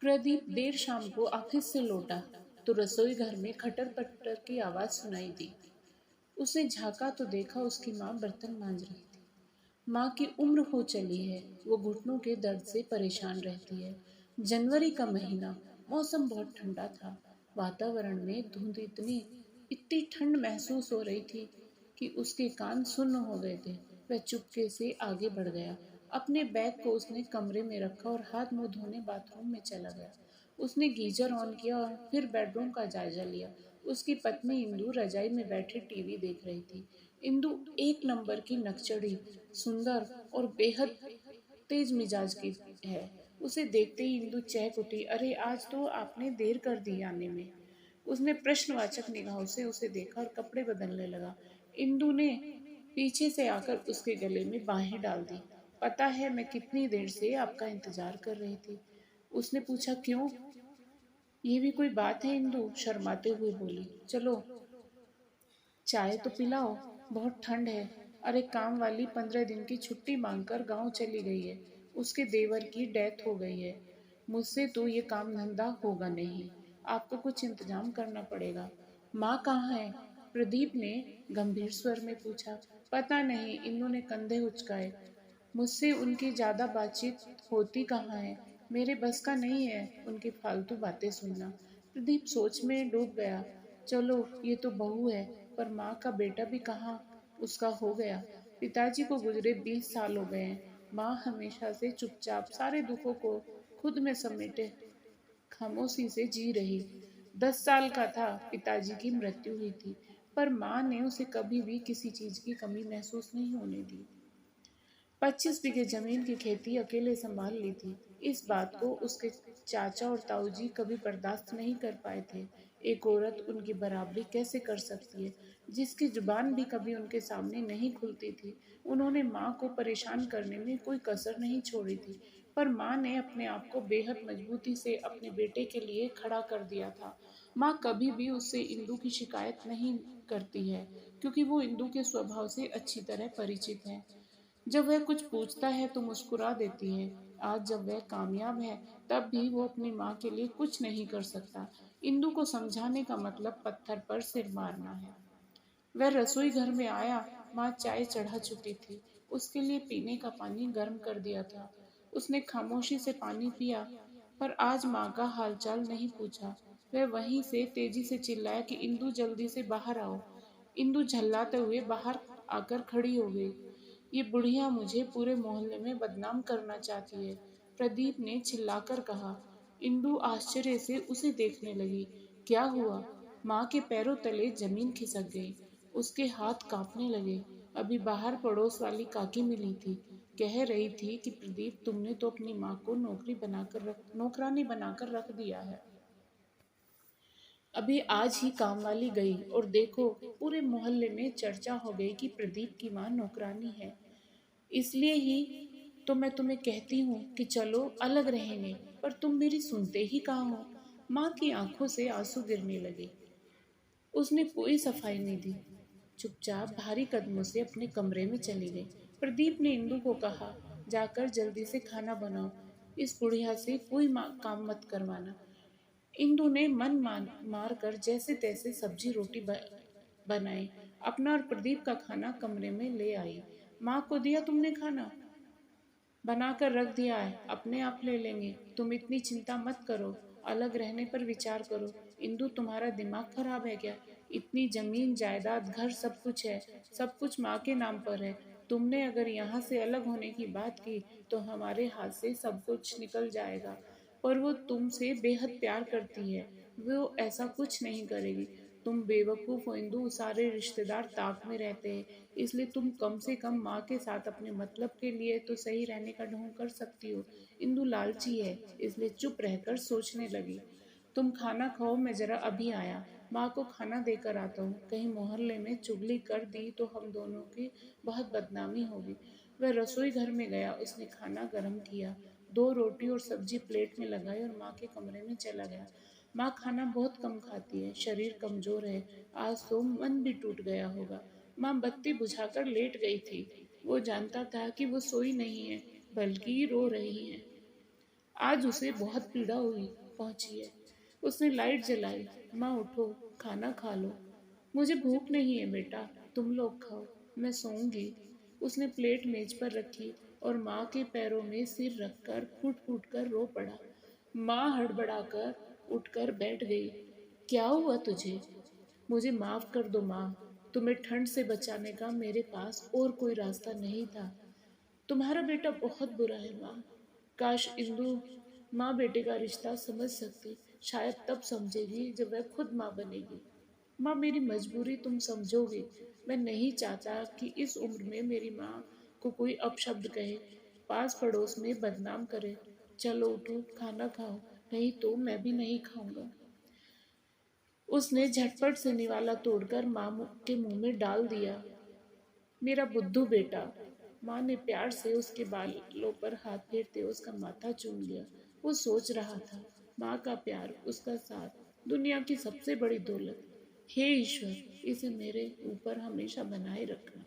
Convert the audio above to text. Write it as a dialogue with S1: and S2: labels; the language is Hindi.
S1: प्रदीप देर शाम को ऑफिस से लौटा तो रसोई घर में खटर पटर की आवाज सुनाई दी। उसने झांका तो देखा उसकी माँ बर्तन मांज रही थी। माँ की उम्र हो चली है, वो घुटनों के दर्द से परेशान रहती है। जनवरी का महीना, मौसम बहुत ठंडा था। वातावरण में धुंध इतनी ठंड महसूस हो रही थी कि उसके कान सुन्न हो गए थे। वह चुपके से आगे बढ़ गया। अपने बैग को उसने कमरे में रखा और हाथ मुंह धोने बाथरूम में चला गया। उसने गीजर ऑन किया और फिर बेडरूम का जायजा लिया। उसकी पत्नी इंदु रजाई में बैठी टीवी देख रही थी। इंदु एक नंबर की नकचड़ी, सुंदर और बेहद तेज मिजाज की है। उसे देखते ही इंदु चहक उठी। अरे, आज तो आपने देर कर दी आने में। उसने प्रश्नवाचक निगाहों से उसे देखा और कपड़े बदलने लगा। इंदु ने पीछे से आकर उसके गले में बाहें डाल दी। पता है, मैं कितनी देर से आपका इंतजार कर रही थी। उसने पूछा, क्यों? ये भी कोई बात है? इंदु शर्माते हुए बोली। चलो चाय तो पिलाओ, बहुत ठंड है। अरे, काम वाली 15 दिन की छुट्टी मांगकर गांव चली गई है। उसके देवर की डेथ हो गई है। मुझसे तो ये काम धंधा होगा नहीं। आपको कुछ इंतजाम करना पड़ेगा। माँ कहाँ है? प्रदीप ने गंभीर स्वर में पूछा। पता नहीं, इंदु ने कंधे उचकाए। मुझसे उनकी ज्यादा बातचीत होती कहाँ है। मेरे बस का नहीं है उनकी फालतू बातें सुनना। प्रदीप सोच में डूब गया। चलो, ये तो बहू है, पर माँ का बेटा भी कहाँ उसका हो गया। पिताजी को गुजरे 20 साल हो गए हैं। माँ हमेशा से चुपचाप सारे दुखों को खुद में समेटे खामोशी से जी रही। 10 साल का था, पिताजी की मृत्यु हुई थी, पर माँ ने उसे कभी भी किसी चीज की कमी महसूस नहीं होने दी। 25 बीघे जमीन की खेती अकेले संभाल ली थी। इस बात को उसके चाचा और ताऊजी कभी बर्दाश्त नहीं कर पाए थे। एक औरत उनकी बराबरी कैसे कर सकती है, जिसकी जुबान भी कभी उनके सामने नहीं खुलती थी। उन्होंने माँ को परेशान करने में कोई कसर नहीं छोड़ी थी, पर माँ ने अपने आप को बेहद मजबूती से अपने बेटे के लिए खड़ा कर दिया था। माँ कभी भी उससे इंदु की शिकायत नहीं करती है, क्योंकि वो इंदु के स्वभाव से अच्छी तरह परिचित है। जब वह कुछ पूछता है तो मुस्कुरा देती है। आज जब वह कामयाब है, तब भी वो अपनी माँ के लिए कुछ नहीं कर सकता। इंदु को समझाने का मतलब पत्थर पर सिर मारना है। वह रसोई घर में आया। माँ चाय चढ़ा चुकी थी। उसके लिए पीने का पानी गर्म कर दिया था। उसने खामोशी से पानी पिया, पर आज माँ का हालचाल नहीं पूछा। वह वहीं से तेजी से चिल्लाया कि इंदु, जल्दी से बाहर आओ। इंदु झल्लाते हुए बाहर आकर खड़ी हो गई। ये बुढ़िया मुझे पूरे मोहल्ले में बदनाम करना चाहती है, प्रदीप ने चिल्लाकर कहा। इंदु आश्चर्य से उसे देखने लगी। क्या हुआ? माँ के पैरों तले जमीन खिसक गई। उसके हाथ कांपने लगे। अभी बाहर पड़ोस वाली काकी मिली थी। कह रही थी कि प्रदीप, तुमने तो अपनी माँ को नौकरानी बनाकर रख दिया है। अभी आज ही काम वाली गई और देखो, पूरे मोहल्ले में चर्चा हो गई कि प्रदीप की माँ नौकरानी है। इसलिए ही तो मैं तुम्हें कहती हूँ कि चलो अलग रहेंगे, पर तुम मेरी सुनते ही कहाँ हो। माँ की आंखों से आंसू गिरने लगे। उसने कोई सफाई नहीं दी, चुपचाप भारी कदमों से अपने कमरे में चली गई। प्रदीप ने इंदु को कहा, जाकर जल्दी से खाना बनाओ। इस बुढ़िया से कोई काम मत करवाना। इंदु ने मन मार कर जैसे तैसे सब्जी रोटी बनाई। अपना और प्रदीप का खाना कमरे में ले आई। माँ को दिया तुमने खाना? बनाकर रख दिया है, अपने आप ले लेंगे। तुम इतनी चिंता मत करो, अलग रहने पर विचार करो। इंदु, तुम्हारा दिमाग खराब है क्या? इतनी जमीन जायदाद घर सब कुछ है, सब कुछ माँ के नाम पर है। तुमने अगर यहाँ से अलग होने की बात की तो हमारे हाथ से सब कुछ निकल जाएगा। पर वो तुमसे बेहद प्यार करती है, वो ऐसा कुछ नहीं करेगी। तुम बेवकूफ हो इंदु, सारे रिश्तेदार ताक में रहते हैं, इसलिए तुम कम से कम माँ के साथ अपने मतलब के लिए तो सही रहने का ढोंग कर सकती हो। इंदु लालची है, इसलिए चुप रहकर सोचने लगी। तुम खाना खाओ, मैं जरा अभी आया। माँ को खाना देकर आता हूँ। कहीं मोहल्ले में चुगली कर दी तो हम दोनों की बहुत बदनामी होगी। वह रसोई घर में गया। उसने खाना गर्म किया, 2 रोटी और सब्जी प्लेट में लगाई और माँ के कमरे में चला गया। माँ खाना बहुत कम खाती है, शरीर कमजोर है। आज तो मन भी टूट गया होगा। माँ बत्ती बुझाकर लेट गई थी। वो जानता था कि वो सोई नहीं है, बल्कि रो रही है। आज उसे बहुत पीड़ा हुई पहुंची है। उसने लाइट जलाई। माँ उठो, खाना खा लो। मुझे भूख नहीं है बेटा, तुम लोग खाओ, मैं सोऊंगी। उसने प्लेट मेज पर रखी और माँ के पैरों में सिर रखकर फूट फूट कर रो पड़ा। माँ हड़बड़ाकर उठकर बैठ गई। क्या हुआ तुझे? मुझे माफ कर दो माँ, तुम्हें ठंड से बचाने का मेरे पास और कोई रास्ता नहीं था। तुम्हारा बेटा बहुत बुरा है माँ। काश इंदु माँ बेटे का रिश्ता समझ सकती, शायद तब समझेगी जब वह खुद माँ बनेगी। माँ मेरी मजबूरी तुम समझोगे। मैं नहीं चाहता कि इस उम्र में मेरी माँ को कोई अपशब्द कहे, पास पड़ोस में बदनाम करे। चलो उठो, खाना खाओ, नहीं तो मैं भी नहीं खाऊंगा। उसने झटपट से निवाला तोड़कर माँ के मुंह में डाल दिया। मेरा बुद्धू बेटा। माँ ने प्यार से उसके बालों पर हाथ फेरते उसका माथा चूम लिया। वो सोच रहा था, माँ का प्यार, उसका साथ, दुनिया की सबसे बड़ी दौलत। हे ईश्वर, इसे मेरे ऊपर हमेशा बनाए रखना।